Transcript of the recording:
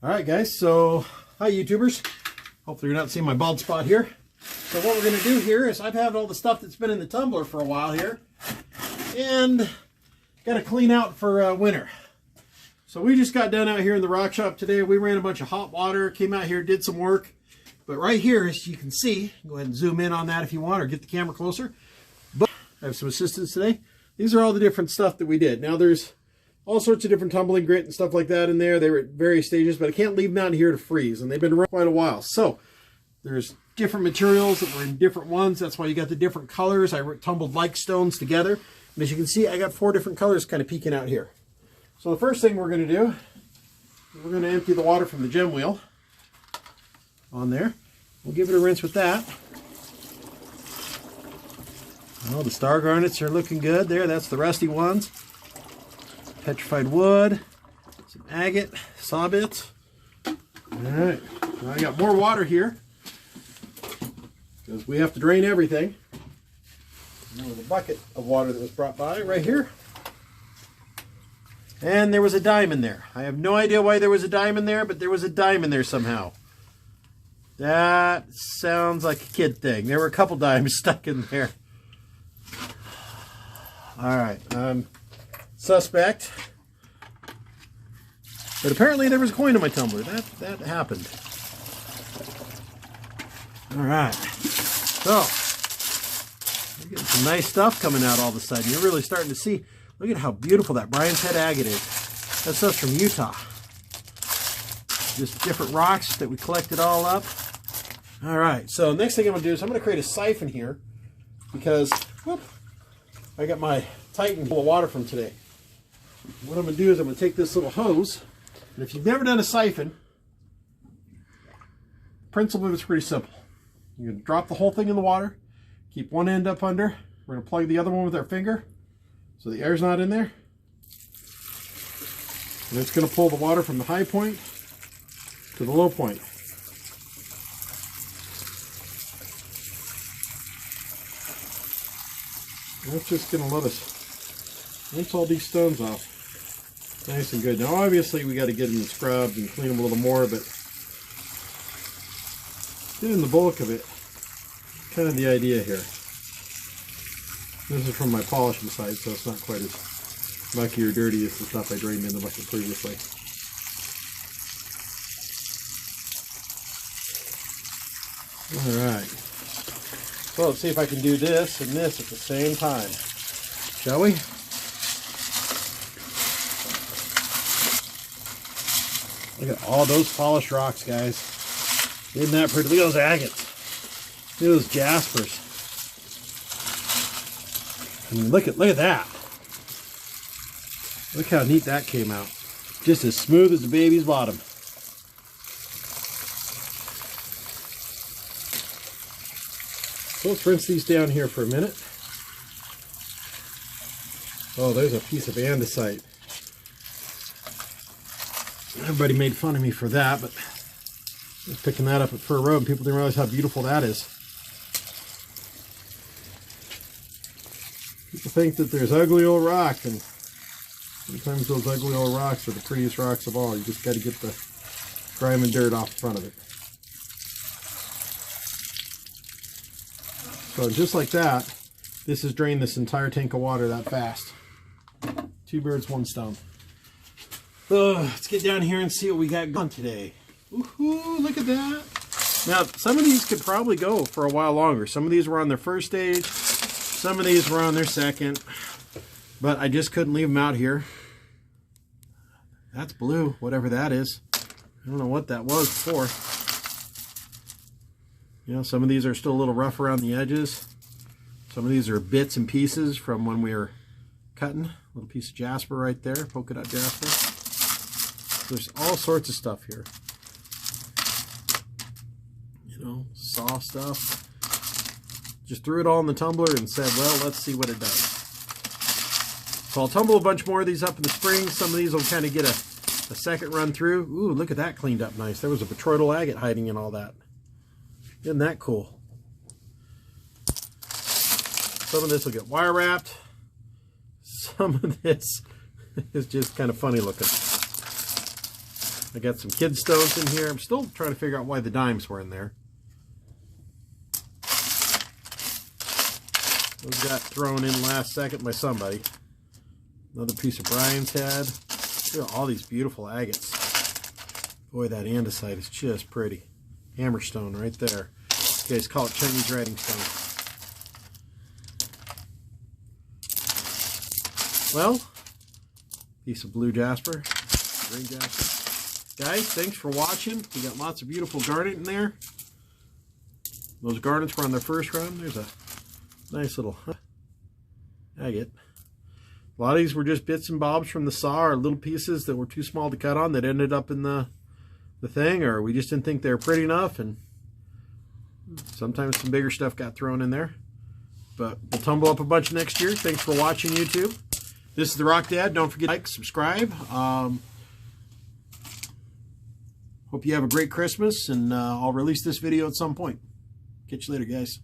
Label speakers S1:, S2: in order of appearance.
S1: Alright guys, so hi YouTubers. Hopefully you're not seeing my bald spot here. So what we're going to do here is I've had all the stuff that's been in the tumbler for a while here. And got to clean out for winter. So we just got done out here in the rock shop today. We ran a bunch of hot water, came out here, did some work. But right here, as you can see, go ahead and zoom in on that if you want or get the camera closer. But I have some assistance today. These are all the different stuff that we did. Now there's all sorts of different tumbling grit and stuff like that in there. They were at various stages, but I can't leave them out here to freeze. And they've been around quite a while. So there's different materials that were in different ones. That's why you got the different colors. I tumbled like stones together. And as you can see, I got 4 different colors kind of peeking out here. So the first thing we're going to do, we're going to empty the water from the gem wheel on there. We'll give it a rinse with that. Oh, the star garnets are looking good there. That's the rusty ones. Petrified wood, some agate, saw bits. All right, now I got more water here because we have to drain everything. There was a bucket of water that was brought by right here. And there was a dime in there. I have no idea why there was a dime in there, but there was a dime in there somehow. That sounds like a kid thing. There were a couple dimes stuck in there. All right, suspect. But apparently there was a coin in my tumbler. That happened. All right. So, we're getting some nice stuff coming out all of a sudden. You're really starting to see. Look at how beautiful that Brian's Head agate is. That stuff's from Utah. Just different rocks that we collected all up. All right. So next thing I'm going to do is I'm going to create a siphon here because whoop, I got my Titan full of water from today. What I'm going to do is I'm going to take this little hose, and if you've never done a siphon, the principle of it's pretty simple. You're going to drop the whole thing in the water, keep one end up under, we're going to plug the other one with our finger so the air's not in there, and it's going to pull the water from the high point to the low point. That's just going to let us rinse all these stones off nice and good. Now obviously we got to get them scrubbed and clean them a little more, but getting the bulk of it, kind of the idea here. This is from my polishing side, so it's not quite as mucky or dirty as the stuff I drained in the bucket previously. Alright, so let's see if I can do this and this at the same time, shall we? Look at all those polished rocks, guys. Isn't that pretty? Look at those agates. Look at those jaspers. I mean, look at that. Look how neat that came out. Just as smooth as the baby's bottom. So let's rinse these down here for a minute. Oh, there's a piece of andesite. Everybody made fun of me for that, but I was picking that up at Fur Road and people didn't realize how beautiful that is. People think that there's ugly old rock, and sometimes those ugly old rocks are the prettiest rocks of all. You just got to get the grime and dirt off the front of it. So just like that, this has drained this entire tank of water that fast. 2 birds, 1 stone. Let's get down here and see what we got going today. Woohoo, look at that. Now, some of these could probably go for a while longer. Some of these were on their first stage. Some of these were on their second. But I just couldn't leave them out here. That's blue, whatever that is. I don't know what that was before. You know, some of these are still a little rough around the edges. Some of these are bits and pieces from when we were cutting. A little piece of jasper right there, polka dot jasper. There's all sorts of stuff here. You know, saw stuff. Just threw it all in the tumbler and said, well, let's see what it does. So I'll tumble a bunch more of these up in the spring. Some of these will kind of get a second run through. Ooh, look at that cleaned up nice. There was a petroidal agate hiding in all that. Isn't that cool? Some of this will get wire wrapped. Some of this is just kind of funny looking. I got some kid stoves in here. I'm still trying to figure out why the dimes were in there. Those got thrown in last second by somebody. Another piece of Brian's head. Look at all these beautiful agates. Boy, that andesite is just pretty. Hammerstone right there. You guys call it Chinese writing stone. Well, piece of blue jasper, green jasper. Guys, thanks for watching. We got lots of beautiful garnet in there. Those garnets were on their first run. There's a nice little agate. A lot of these were just bits and bobs from the saw, or little pieces that were too small to cut on that ended up in the thing, or we just didn't think they were pretty enough, and sometimes some bigger stuff got thrown in there. But we'll tumble up a bunch next year. Thanks for watching, YouTube. This is The Rock Dad. Don't forget to like, subscribe. Hope you have a great Christmas, and I'll release this video at some point. Catch you later, guys.